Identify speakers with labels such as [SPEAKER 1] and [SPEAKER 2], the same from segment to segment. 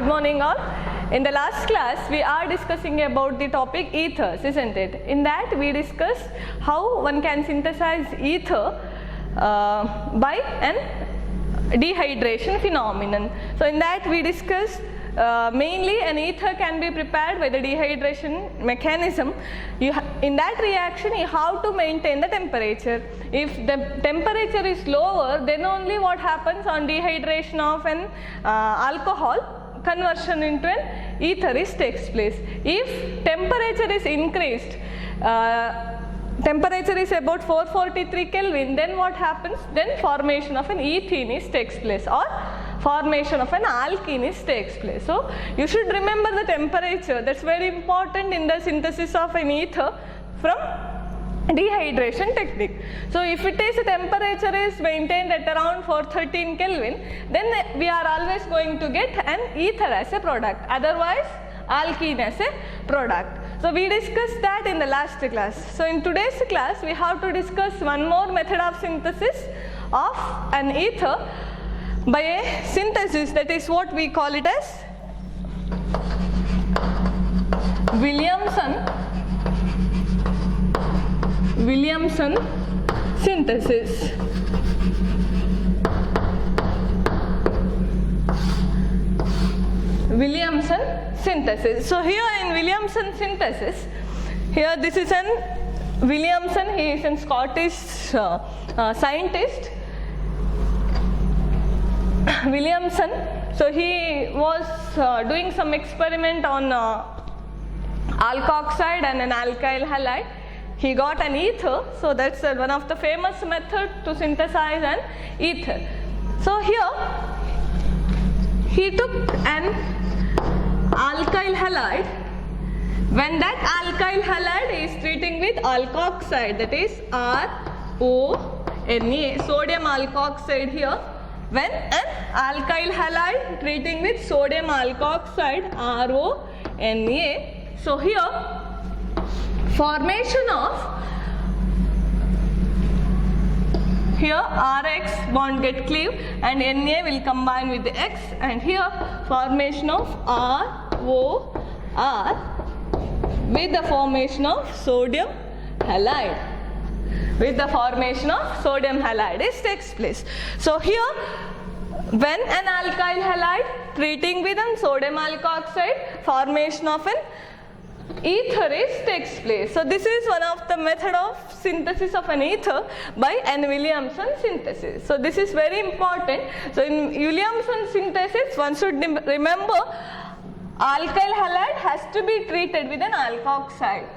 [SPEAKER 1] morning all. In the last class, we are discussing about the topic ethers, isn't it? In that, we discussed how one can synthesize ether by an dehydration phenomenon. So in that, we discussed mainly an ether can be prepared by the dehydration mechanism. In that reaction, you have to maintain the temperature. If the temperature is lower, then only what happens on dehydration of an alcohol, conversion into an ether takes place. If temperature is increased, temperature is about 443 Kelvin, then what happens? Then formation of an ethene takes place, or formation of an alkene takes place. So you should remember the temperature. That's very important in the synthesis of an ether from dehydration technique. So if it is a temperature is maintained at around 413 Kelvin, then we are always going to get an ether as a product, otherwise alkene as a product. So we discussed that in the last class. So in today's class, we have to discuss one more method of synthesis of an ether by a synthesis, that is what we call it as Williamson synthesis. Williamson synthesis. So here in Williamson synthesis, here this is an Williamson, he is a Scottish scientist. Williamson, so he was doing some experiment on alkoxide and an alkyl halide. He got an ether, so that's one of the famous method to synthesize an ether. So here he took an alkyl halide. When that alkyl halide is treating with alkoxide, that is RONA, sodium alkoxide here. When an alkyl halide treating with sodium alkoxide, RONA, so here formation of, here RX bond get cleaved and Na will combine with the X, and here formation of ROR with the formation of sodium halide. With the formation of sodium halide takes place. So here, when an alkyl halide treating with an sodium alkoxide, formation of an ether takes place. So this is one of the method of synthesis of an ether by an Williamson synthesis. So this is very important. So in Williamson synthesis, one should remember alkyl halide has to be treated with an alkoxide.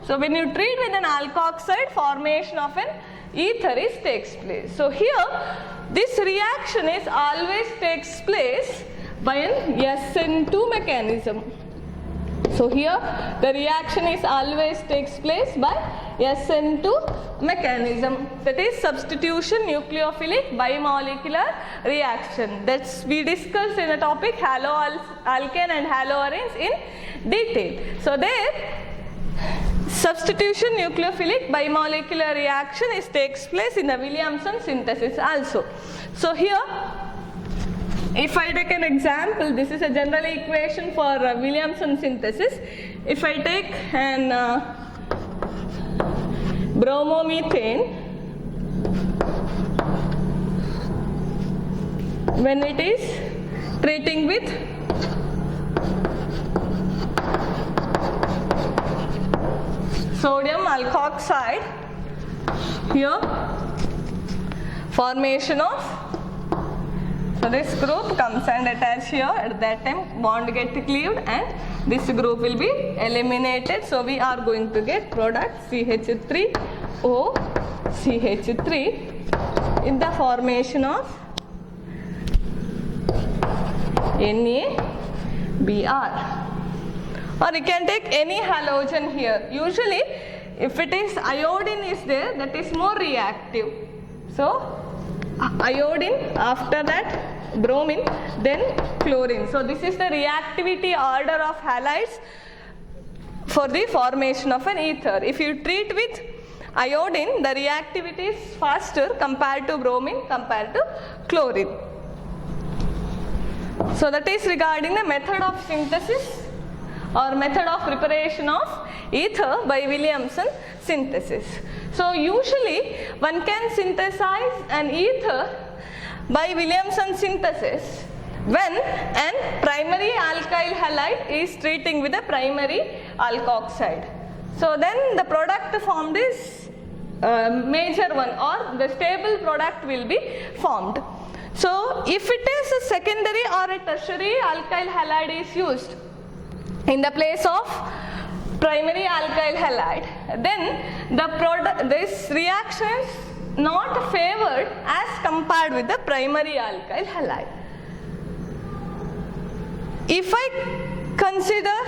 [SPEAKER 1] So when you treat with an alkoxide, formation of an ether takes place. So here, this reaction is always takes place by an SN2 mechanism. So here, the reaction is always takes place by SN2 mechanism. That is substitution nucleophilic bimolecular reaction. That's we discussed in the topic haloalkane and haloarenes in detail. So there, substitution nucleophilic bimolecular reaction takes place in the Williamson synthesis also. So here, if I take an example, this is a general equation for Williamson synthesis. If I take an bromomethane, when it is treating with sodium alkoxide, here formation of, so this group comes and attach here, at that time bond get cleaved and this group will be eliminated. So we are going to get product CH3O CH3 in the formation of NaBr. Or you can take any halogen here. Usually if it is iodine is there, that is more reactive. So iodine, after that bromine, then chlorine. So this is the reactivity order of halides for the formation of an ether. If you treat with iodine, the reactivity is faster compared to bromine, compared to chlorine. So that is regarding the method of synthesis or method of preparation of ether by Williamson synthesis. So usually one can synthesize an ether by Williamson synthesis when an primary alkyl halide is treating with a primary alkoxide. So then the product formed is major one, or the stable product will be formed. So if it is a secondary or a tertiary alkyl halide is used in the place of primary alkyl halide, then this reaction is not favored as compared with the primary alkyl halide. If I consider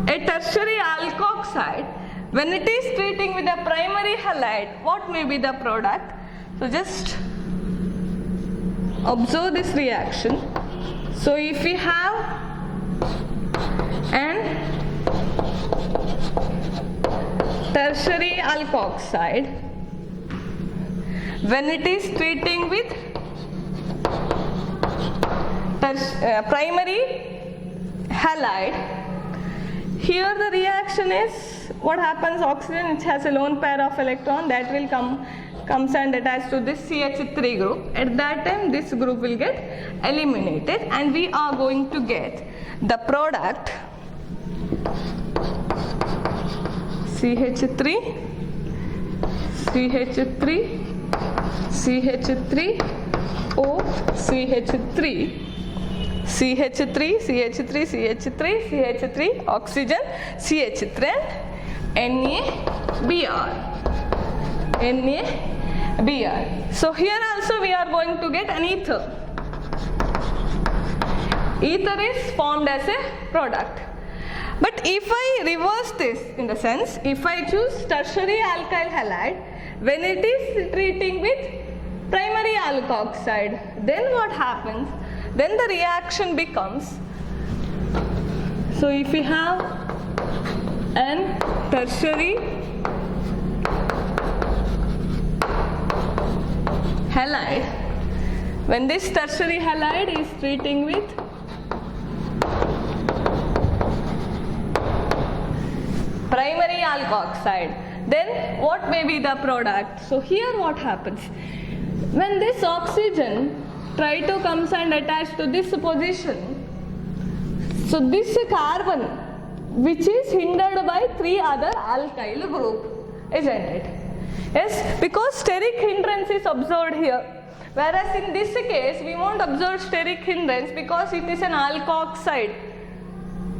[SPEAKER 1] a tertiary alkoxide, when it is treating with a primary halide, what may be the product? So just observe this reaction. So if we have an tertiary alkoxide, when it is treating with primary halide, here the reaction is, what happens, oxygen which has a lone pair of electron that will comes and attach to this CH3 group. At that time this group will get eliminated and we are going to get the product CH3, CH3, CH3, O, CH3, CH3, CH3, CH3, CH3, oxygen, CH3 and NaBr. NaBr. So here also we are going to get an ether. Ether is formed as a product. But if I reverse this, in the sense, if I choose tertiary alkyl halide, when it is treating with primary alkoxide, then what happens? Then the reaction becomes, so if we have an tertiary halide, when this tertiary halide is treating with primary alkoxide, then what may be the product? So here what happens? When this oxygen try to come and attach to this position, so this carbon which is hindered by 3 other alkyl group, isn't it? Yes, because steric hindrance is observed here. Whereas in this case, we won't observe steric hindrance because it is an alkoxide.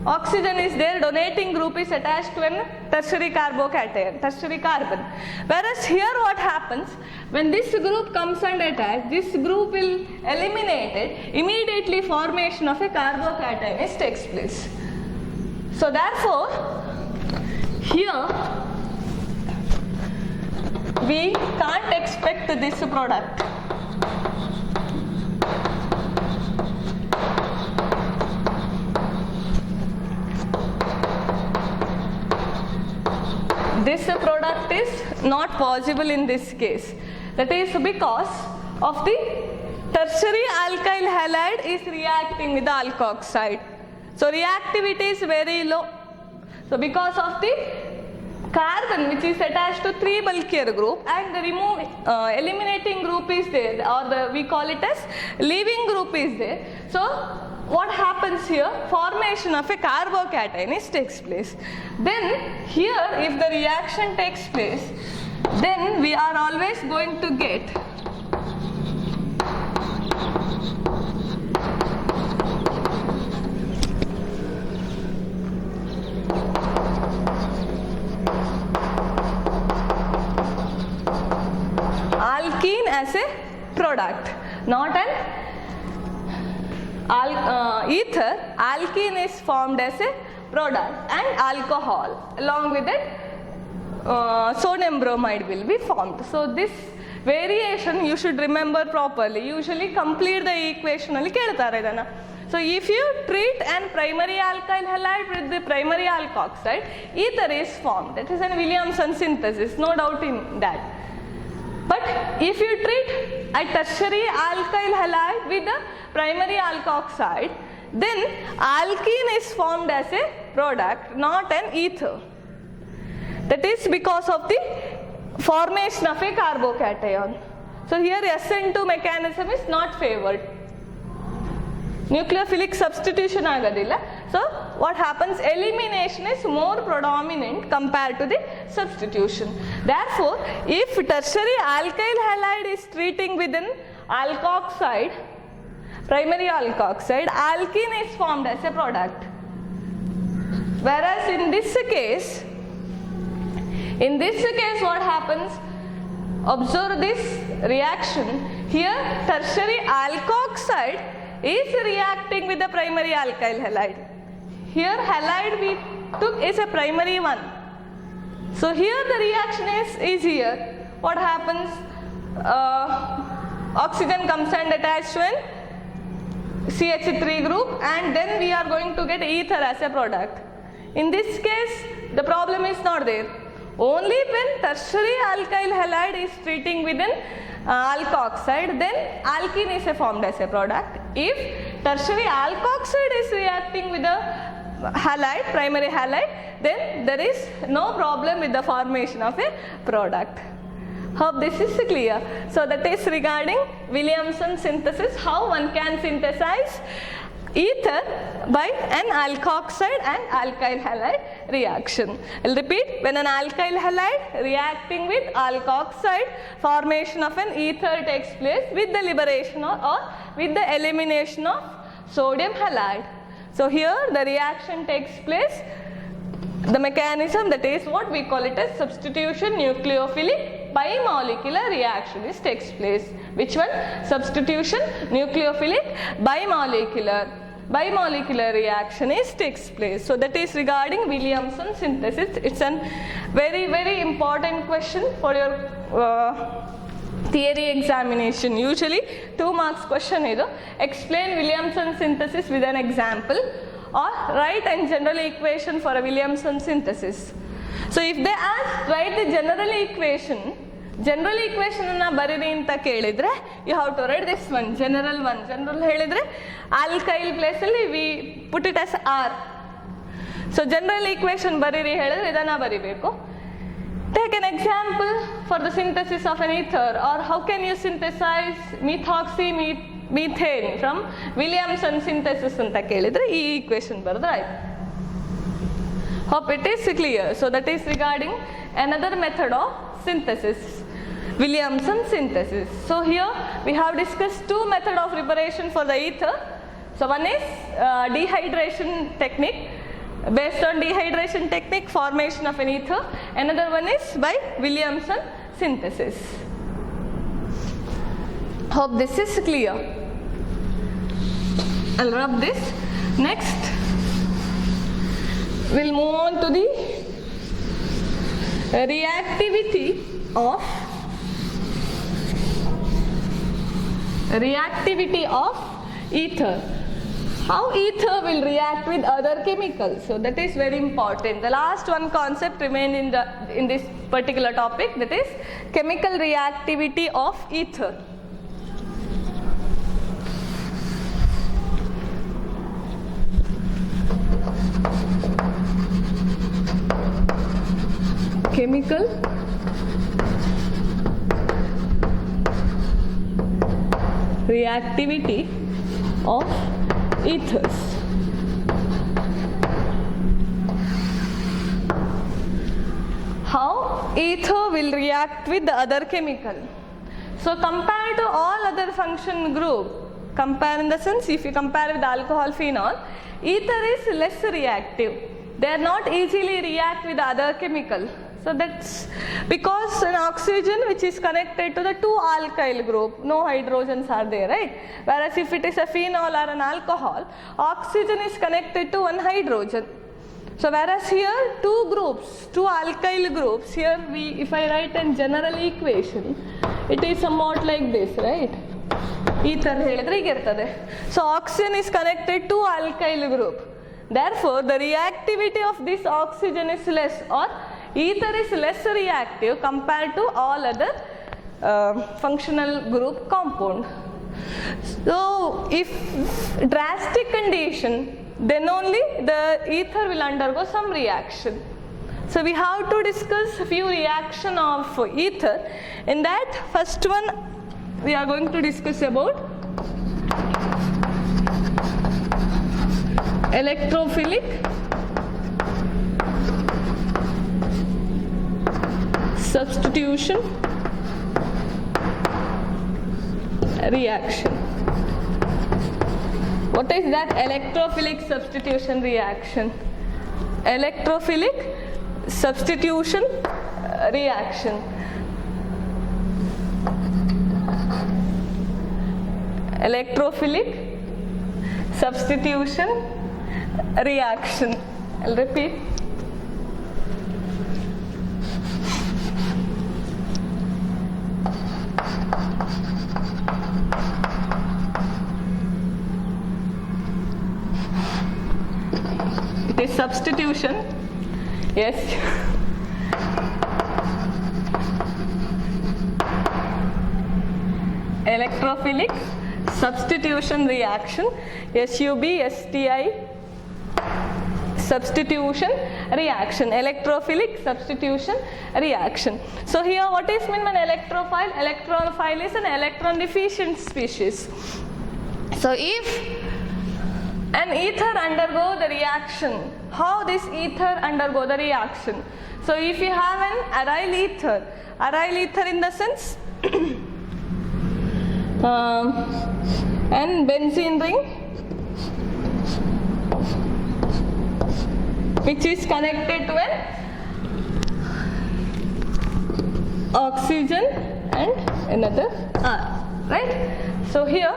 [SPEAKER 1] Oxygen is there, donating group is attached to a tertiary carbocation, tertiary carbon. Whereas here what happens, when this group comes and attached, this group will eliminate it, immediately formation of a carbocation takes place. So therefore, here we can't expect this product. This product is not possible in this case. That is because of the tertiary alkyl halide is reacting with the alkoxide. So reactivity is very low. So because of the carbon which is attached to 3 bulkier group and the eliminating group is there, or we call it as leaving group is there. So what happens here? Formation of a carbocation takes place. Then here if the reaction takes place, then we are always going to get alkene as a product, not an ether. Alkene is formed as a product and alcohol, along with it sodium bromide will be formed. So this variation you should remember properly. Usually complete the equation alli keltare idana. So if you treat an primary alkyl halide with the primary alkoxide, ether is formed. That is a Williamson synthesis, no doubt in that. But if you treat a tertiary alkyl halide with the primary alkoxide, then alkene is formed as a product, not an ether. That is because of the formation of a carbocation. So here SN2 mechanism is not favored. Nucleophilic substitution agadilla. So what happens? Elimination is more predominant compared to the substitution. Therefore, if tertiary alkyl halide is treating with an alkoxide, primary alkoxide, alkene is formed as a product. Whereas in this case what happens? Observe this reaction. Here tertiary alkoxide is reacting with the primary alkyl halide. Here halide we took is a primary one. So here the reaction is easier. What happens? Oxygen comes and attached to an CH3 group, and then we are going to get ether as a product. In this case the problem is not there. Only when tertiary alkyl halide is treating with an alkoxide, then alkene is formed as a product. If tertiary alkoxide is reacting with the halide, primary halide, then there is no problem with the formation of a product. Hope this is clear. So that is regarding Williamson synthesis, how one can synthesize ether by an alkoxide and alkyl halide reaction. I'll repeat, when an alkyl halide reacting with alkoxide, formation of an ether takes place with the liberation or with the elimination of sodium halide. So here the reaction takes place, the mechanism, that is what we call it as substitution nucleophilic bimolecular reaction is takes place. Which one? Substitution nucleophilic bimolecular reaction is takes place. So that is regarding Williamson synthesis. It's a very, very important question for your theory examination. Usually 2 marks question idu. Explain Williamson synthesis with an example, or write a general equation for a Williamson synthesis. So if they ask write the general equation ಅನ್ನ ಬರೀರಿ ಅಂತ ಕೇಳಿದ್ರೆ you have to write this one, general ಹೇಳಿದ್ರೆ alkyl place ಅಲ್ಲಿ we put it as R. So general equation ಬರೀರಿ ಹೇಳಿದ್ರೆ ಇದನ್ನ ಬರಿಬೇಕು. Take an example for the synthesis of an ether, or how can you synthesize methoxymethane from Williamson synthesis ಅಂತ ಕೇಳಿದ್ರೆ ಈ equation ಬರೆದ್ರೆ ಆಯ್ತು. Hope it is clear. So that is regarding another method of synthesis, Williamson synthesis. So here we have discussed 2 methods of preparation for the ether. So one is dehydration technique. Based on dehydration technique, formation of an ether. Another one is by Williamson synthesis. Hope this is clear. I'll rub this. Next we'll move on to the reactivity of ether. How ether will react with other chemicals. So that is very important. The last one concept remained in this particular topic, that is chemical reactivity of ether. Chemical reactivity of ethers. How ether will react with the other chemical. So compared to all other function group, compare in the sense if you compare with alcohol, phenol, ether is less reactive. They are not easily react with the other chemical. So that's because an oxygen which is connected to the 2 alkyl group, no hydrogens are there, right? Whereas if it is a phenol or an alcohol, oxygen is connected to 1 hydrogen. So whereas here 2 groups, 2 alkyl groups, here if I write a general equation, it is somewhat like this, right? Ether ಹೇಳಿದ್ರೆ ಹೀಗೆ ಇರ್ತದೆ. So oxygen is connected to alkyl group. Therefore the reactivity of this oxygen is less, or ether is less reactive compared to all other functional group compound. So if drastic condition, then only the ether will undergo some reaction. So we have to discuss a few reaction of ether. In that first one we are going to discuss about electrophilic substitution reaction. What is that electrophilic substitution reaction? Electrophilic substitution reaction. Electrophilic substitution reaction. I'll repeat. It is substitution. Yes. Electrophilic substitution reaction. SUBSTI substitution reaction. Electrophilic substitution reaction. So here what is meant by electrophile? Electrophile is an electron deficient species. So if an ether undergo the reaction, how this ether undergo the reaction? So if you have an aryl ether in the sense and benzene ring which is connected to an oxygen and another R, right? So here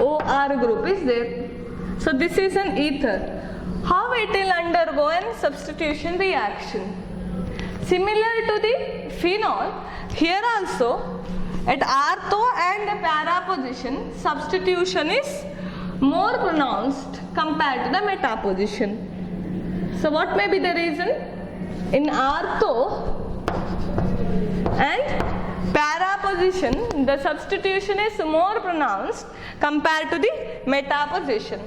[SPEAKER 1] OR group is there. So this is an ether. How it will undergo a substitution reaction? Similar to the phenol, here also at ortho and para position, substitution is more pronounced compared to the meta position. So what may be the reason? In ortho and para position, the substitution is more pronounced compared to the meta position.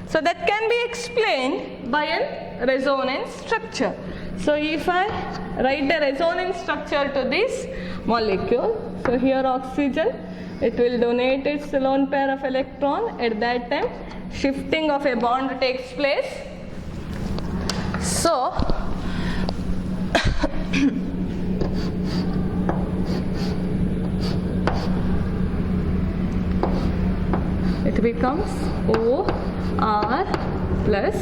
[SPEAKER 1] So that can be explained by a resonance structure. So if I write the resonance structure to this molecule, so here oxygen, it will donate its lone pair of electron. At that time, shifting of a bond takes place. So it becomes OR plus,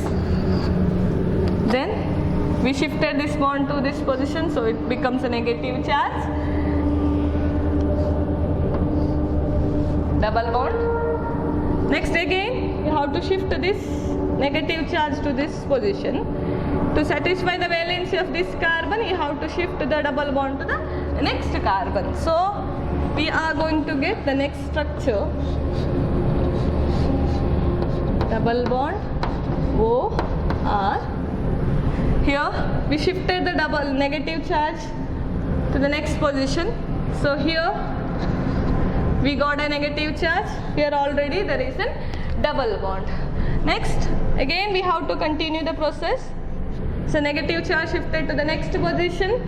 [SPEAKER 1] then we shifted this bond to this position, so it becomes a negative charge, double bond. Next again you have to shift this negative charge to this position. To satisfy the valency of this carbon, you have to shift the double bond to the next carbon. So we are going to get the next structure, double bond OR. Here we shifted the double negative charge to the next position. So here we got a negative charge. Here already there is a double bond. Next again we have to continue the process. So negative charge shifted to the next position.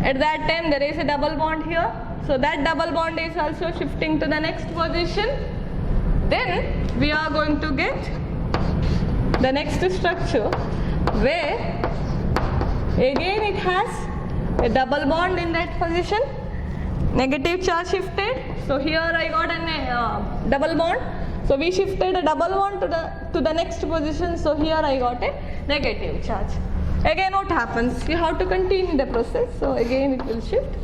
[SPEAKER 1] At that time there is a double bond here. So that double bond is also shifting to the next position. Then we are going to get the next structure where again it has a double bond in that position. Negative charge shifted. So here I got a double bond. So we shifted a double bond to the next position. So here I got a negative charge. Again what happens? You have to continue the process. So again it will shift.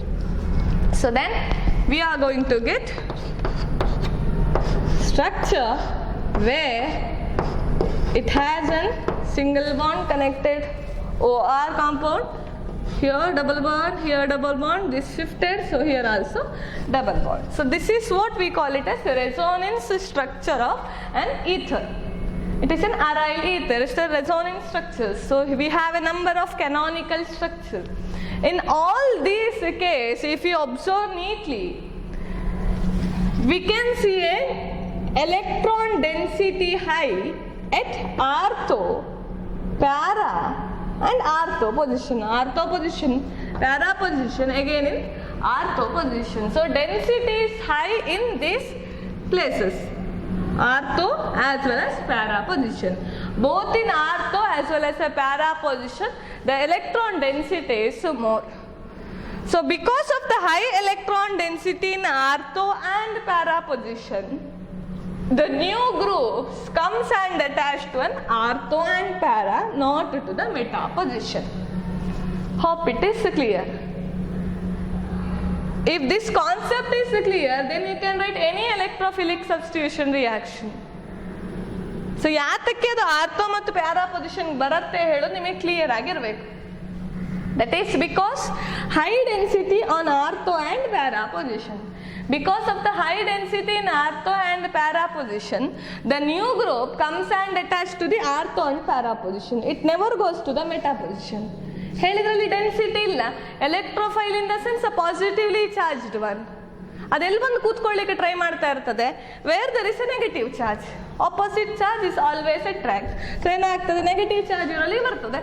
[SPEAKER 1] So then we are going to get structure where it has a single bond connected OR compound. Here double bond, this shifted, so here also double bond. So this is what we call it as a resonance structure of an ether. It is an aryl ether. It's the resonance structures. So we have a number of canonical structures. In all these cases, if you observe neatly, we can see a electron density high at ortho, para and ortho position. Ortho position, para position, again in ortho position. So density is high in these places, ortho as well as para position. Both in ortho as well as a para position, the electron density is more. So because of the high electron density in ortho and para position, the new groups comes and attached to an ortho and para, not to the meta position. Hope it is clear. If this concept is clear, then you can write any electrophilic substitution reaction. So ಯಾತಕ್ಕೆ ಅದು ortho ಮತ್ತು para position ಬರುತ್ತೆ ಹೇಳೋದು ನಿಮಗೆ clear ಆಗಿರಬೇಕು. That is because high density on ortho and para position. Because of the high density in ortho and para position, the new group comes and attached to the ortho and para position. It never goes to the meta position. ಹೇಳಿದ್ರಲ್ಲಿ density ಇಲ್ಲ, electrophile in the sense positively charged one. ಅದೆಲ್ಲಿ ಬಂದು ಕೂತ್ಕೊಳ್ಳಿಕ್ಕೆ try ಮಾಡ್ತಾ ಇರ್ತದೆ, where there is a negative charge. Opposite charge is always attract. So ಏನಾಗ್ತದೆ, negative charge ಇರೋಲ್ಲಿ ಬರ್ತದೆ,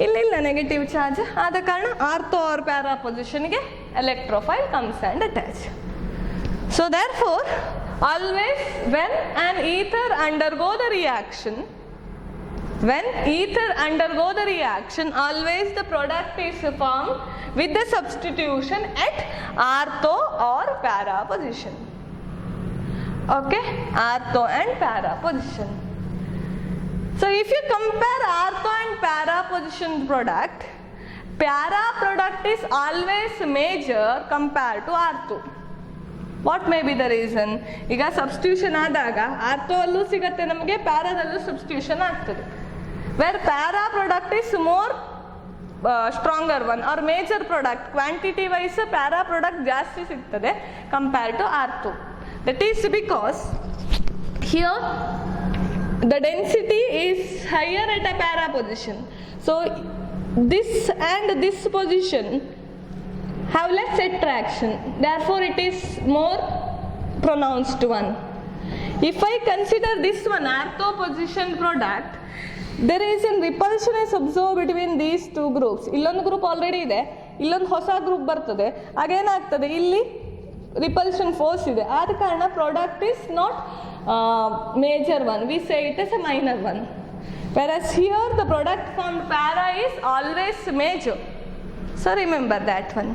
[SPEAKER 1] ಇಲ್ಲಿಲ್ಲ ನೆಗೆಟಿವ್ ಚಾರ್ಜ್. ಆದ ಕಾರಣ ಆರ್ಥೋ ಆರ್ ಪ್ಯಾರಾ ಪೊಸಿಷನ್ಗೆ electrophile comes and attach. So therefore always when an ether undergo the reaction, when ether undergo the reaction, always the product is formed with the substitution at ortho or para position. Okay, ortho and para position. So if you compare ortho and para position product, para product is always major compared to ortho. What may be the reason? ಈಗ substitution ಆದಾಗ ortho ಅಲ್ಲೂ ಸಿಗುತ್ತೆ ನಮಗೆ, ಪ್ಯಾರಾದಲ್ಲೂ substitution ಆಗ್ತದೆ. Where para product is more stronger one or major product, quantity wise para product ಜಾಸ್ತಿ ಸಿಗ್ತದೆ compared to ortho. That is because here the density is higher at a para position. So this and this position have less attraction, therefore it is more pronounced one. If I consider this one ortho position product, there is a repulsion is observed between these two groups. ಇಲ್ಲೊಂದು group already ಇದೆ, ಇಲ್ಲೊಂದು ಹೊಸ group ಬರ್ತದೆ, ಆಗೇನಾಗ್ತದೆ ಇಲ್ಲಿ repulsion force ಇದೆ. ಆದ ಕಾರಣ product is not major one, we say it is A minor one. whereas here the product from para is always major. So remember that one.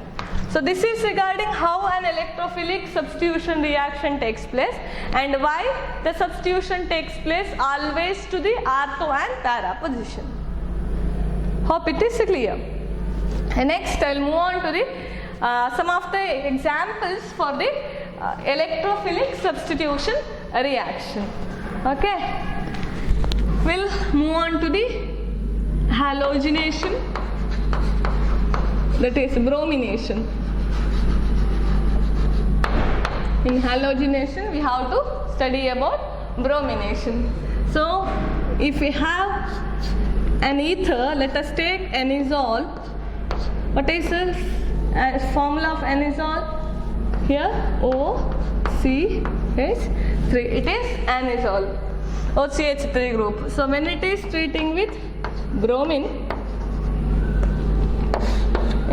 [SPEAKER 1] So this is regarding how an electrophilic substitution reaction takes place and why the substitution takes place always to the ortho and para position. Hope it is clear. And next I will move on to the some of the examples for the electrophilic substitution reaction. Okay, we'll move on to the halogenation, that is bromination. In halogenation we have to study about bromination. So if we have an ether, let us take anisole. What is the formula of anisole? Here OCH3, it is anisole, OCH3 group. So when it is treating with bromine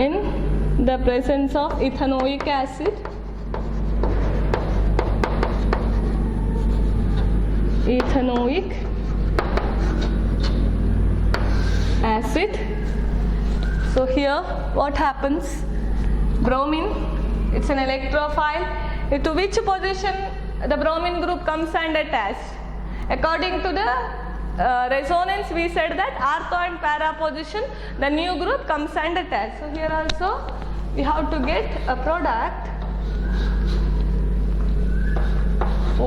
[SPEAKER 1] in the presence of ethanoic acid, ethanoic acid. So here what happens, bromine, it's an electrophile. To which position the bromine group comes and attached? According to the resonance we said that ortho and para position, the new group comes and attached. So here also we have to get a product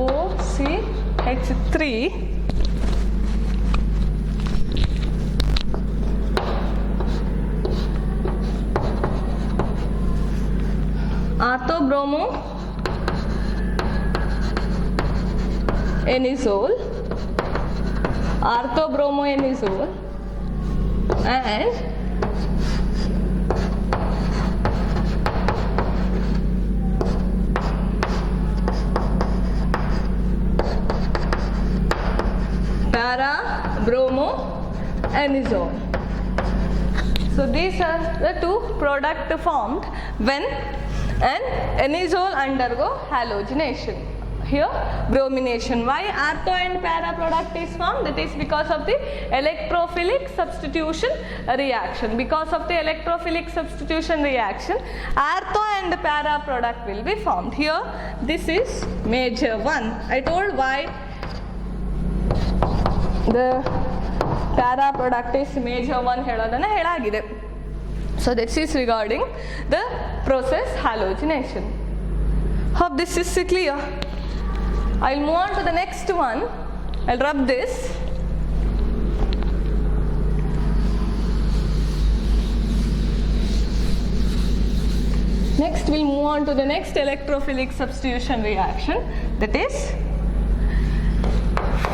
[SPEAKER 1] OCH3 orthobromo anisole orthobromoanisole and para-bromoanisole. So these are the two products formed when an anisole undergo halogenation. Here bromination. Why ortho and para product is formed? That is because of the electrophilic substitution reaction. Because of the electrophilic substitution reaction, ortho and para product will be formed. Here this is major one. I told why the para product is major one ಹೇಳೋದನ್ನ ಹೇಳಾಗಿದೆ. So this is regarding the process halogenation. Hope this is clear. I'll move on to the next one. I'll rub this. Next we'll move on to the next electrophilic substitution reaction, that is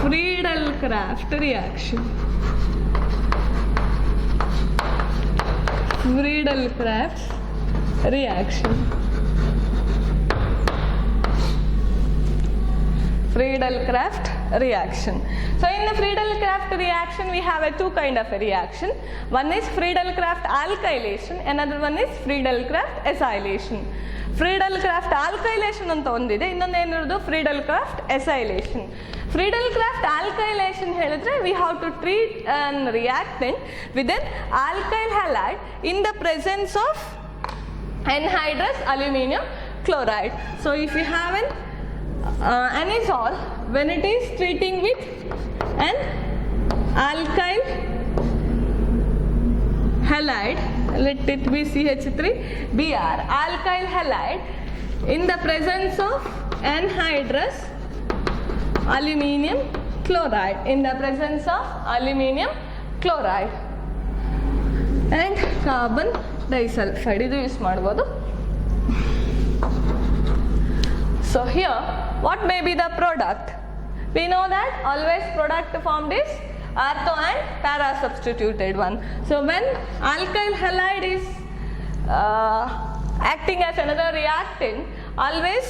[SPEAKER 1] Friedel-Crafts reaction. Friedel-Crafts reaction. Friedel-Crafts reaction. So in the Friedel-Crafts reaction we have a two kind of a reaction. One is Friedel-Crafts alkylation, another one is Friedel-Crafts acylation. Friedel-Crafts alkylation ಅಂತ ಒಂದಿದೆ, ಇನ್ನೊಂದು ಏನಿರೋದು Friedel-Crafts acylation. Friedel-Crafts alkylation ಹೇಳಿದ್ರೆ we have to treat an reactant with an alkyl halide in the presence of anhydrous aluminum chloride. So if you have an anisole, when it is treating with an alkyl halide, let it be CH3Br, alkyl halide in the presence of anhydrous aluminum chloride, in the presence of aluminum chloride and carbon disulfide, ಇದು use ಮಾಡ್ಬೋದು. So here what may be the product? We know that always product formed is ortho and para substituted one. So when alkyl halide is acting as another reactant, always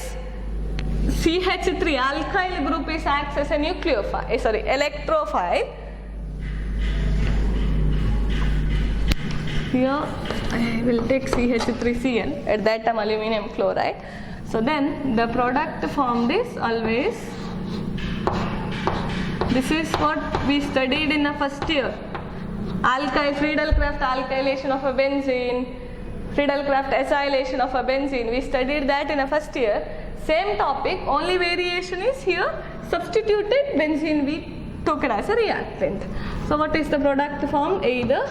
[SPEAKER 1] CH3 alkyl group is acts as a nucleophile, electrophile. Here I will take CH3Cl, at that time aluminum chloride. So then the product formed is always, this is what we studied in the first year, alkyl Friedel-Crafts alkylation of a benzene, Friedel-Crafts acylation of a benzene. We studied that in the first year. Same topic, only variation is here substituted benzene we took it as a reactant. So what is the product formed? Either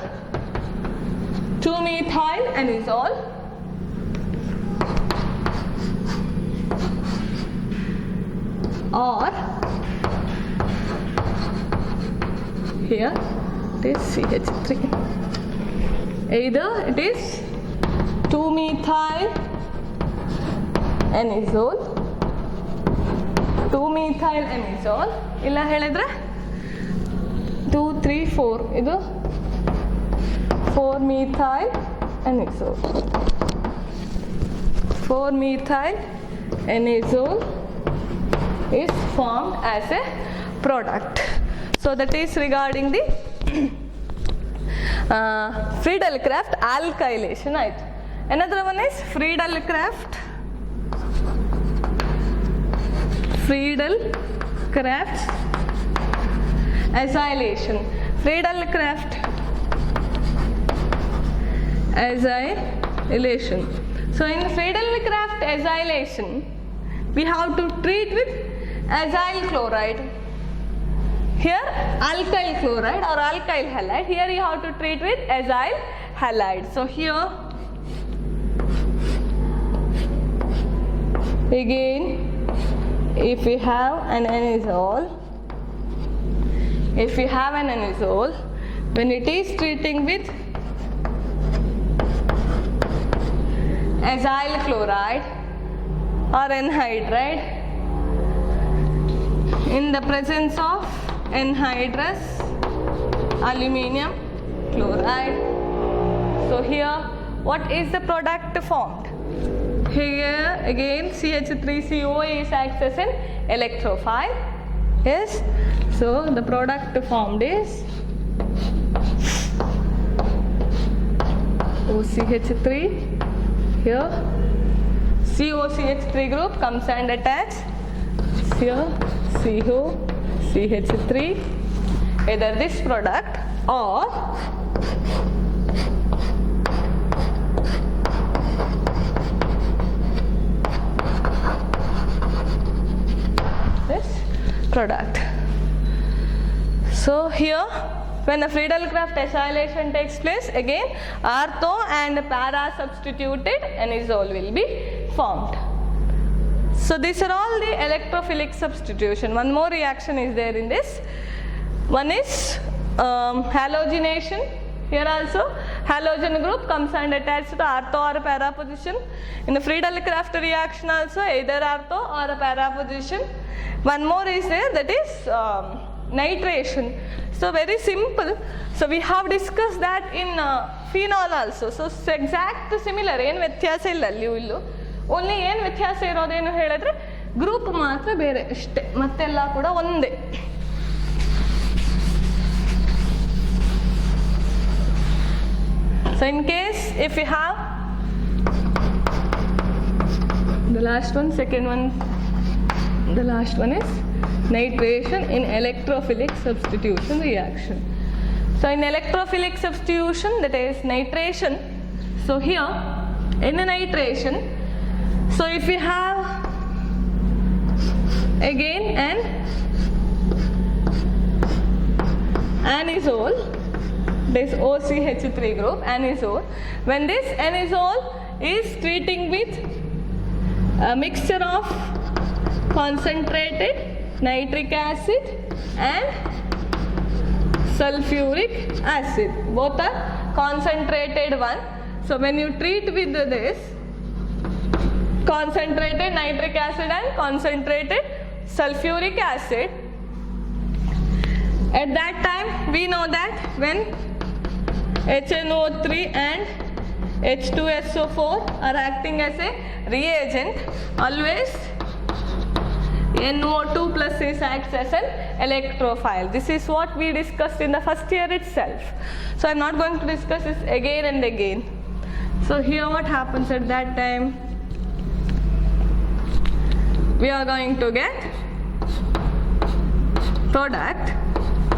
[SPEAKER 1] 2-methyl anisole or here it is CH3. Either it is 2-methyl anisole, 2-methyl anisole, ಇಲ್ಲ ಹೇಳಿದ್ರೆ 2, 3, 4, ಇದು 4-methyl anisole. 4-methyl anisole is formed as a product. So that is regarding the Friedel-Crafts alkylation. Right? Another one is Friedel-Crafts acylation. Friedel-Crafts acylation. So in Friedel-Crafts acylation, we have to treat with acyl chloride. Here alkyl chloride or alkyl halide. Here you have to treat with acyl halide. So here again, if we have an anisole, when it is treating with acyl chloride or anhydride in the presence of anhydrous aluminium chloride. So here what is the product formed? Here again CH3CO is acts as an electrophile. Yes, so the product formed is OCH3. Here COCH3 group comes and attaches here COCH3, either this product or this product. So here when a Friedel-Crafts acylation takes place, again ortho and para substituted anisole will be formed. So these are all the electrophilic substitution. One more reaction is there in this. One is halogenation. Here also halogen group comes and attaches to the ortho or para position. In the Friedel-Crafts reaction also either ortho or a para position. One more is there, that is nitration. So very simple. So we have discussed that in phenol also. So exact similar, ಏನು ವ್ಯತ್ಯಾಸ ಇಲ್ಲ ಅಲ್ಲಿ ಇಲ್ಲೂ. Only ಏನು ವ್ಯತ್ಯಾಸ ಇರೋದೇನು ಹೇಳಿದ್ರೆ group ಮಾತ್ರ ಬೇರೆ ಅಷ್ಟೇ, ಮತ್ತೆಲ್ಲ ಕೂಡ ಒಂದೇ. So in case if you have the last one, second one, the last one is nitration in electrophilic substitution reaction. So in electrophilic substitution, that is nitration. So here in a nitration, so if we have again an anisole, this OCH3 group anisole, when this anisole is treating with a mixture of concentrated nitric acid and sulfuric acid, both are concentrated one. So when you treat with this concentrated nitric acid and concentrated sulfuric acid, at that time we know that when HNO3 and H2SO4 are acting as a reagent, always NO2 plus is acts as an electrophile. This is what we discussed in the first year itself. So I am not going to discuss this again and again. So here what happens at that time, we are going to get product.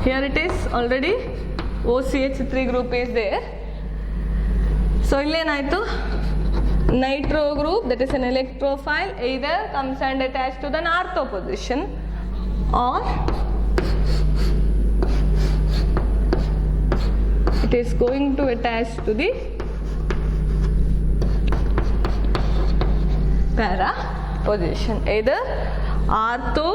[SPEAKER 1] Here it is already OCH3 group is there. So illenaitu nitro group, that is an electrophile, either comes and attached to the ortho position or it is going to attach to the para position. Either ortho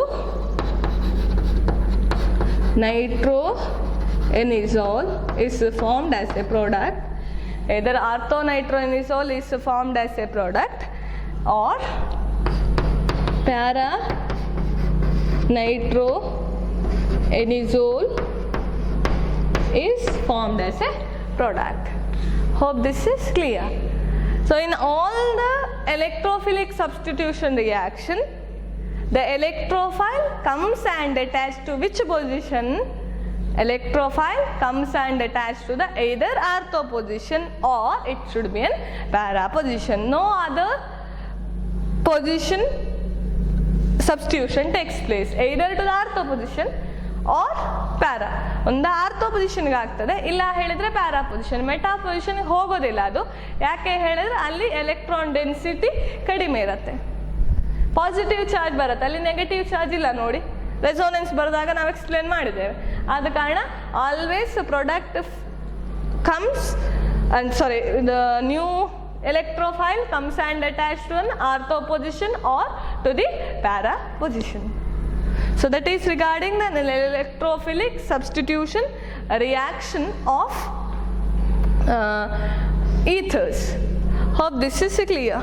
[SPEAKER 1] nitroanisole is formed as a product, either orthonitroanisole is formed as a product or para nitroanisole is formed as a product. Hope this is clear. So in all the electrophilic substitution reaction, the electrophile comes and attached to which position? Electrophile comes and attached to the either ortho position or it should be in para position. No other position substitution takes place, either to the ortho position or para. ಒಂದು ortho ಪೊಸಿಷನ್ಗೆ ಆಗ್ತದೆ, ಇಲ್ಲ ಹೇಳಿದರೆ para position. Meta ಪೊಸಿಷನ್ಗೆ ಹೋಗೋದಿಲ್ಲ ಅದು, ಯಾಕೆ ಹೇಳಿದ್ರೆ ಅಲ್ಲಿ electron density ಕಡಿಮೆ ಇರುತ್ತೆ, ಪಾಸಿಟಿವ್ ಚಾರ್ಜ್ ಬರುತ್ತೆ, ಅಲ್ಲಿ ನೆಗೆಟಿವ್ ಚಾರ್ಜ್ ಇಲ್ಲ. ನೋಡಿ ರೆಸೋನೆನ್ಸ್ ಬರೆದಾಗ ನಾವು ಎಕ್ಸ್ಪ್ಲೇನ್ ಮಾಡಿದ್ದೇವೆ. ಆದ ಕಾರಣ always product comes and sorry, the new electrophile comes and attached to an ortho position or to the para position. So that is regarding the electrophilic substitution reaction of ethers. Hope this is clear.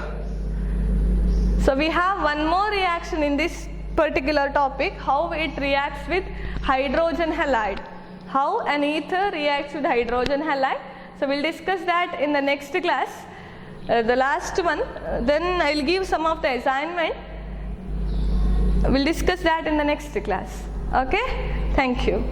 [SPEAKER 1] So we have one more reaction in this particular topic, how it reacts with hydrogen halide. How an ether reacts with hydrogen halide. So we'll discuss that in the next class, the last one. Then I'll give some of the assignment. We'll discuss that in the next class. Okay? Thank you.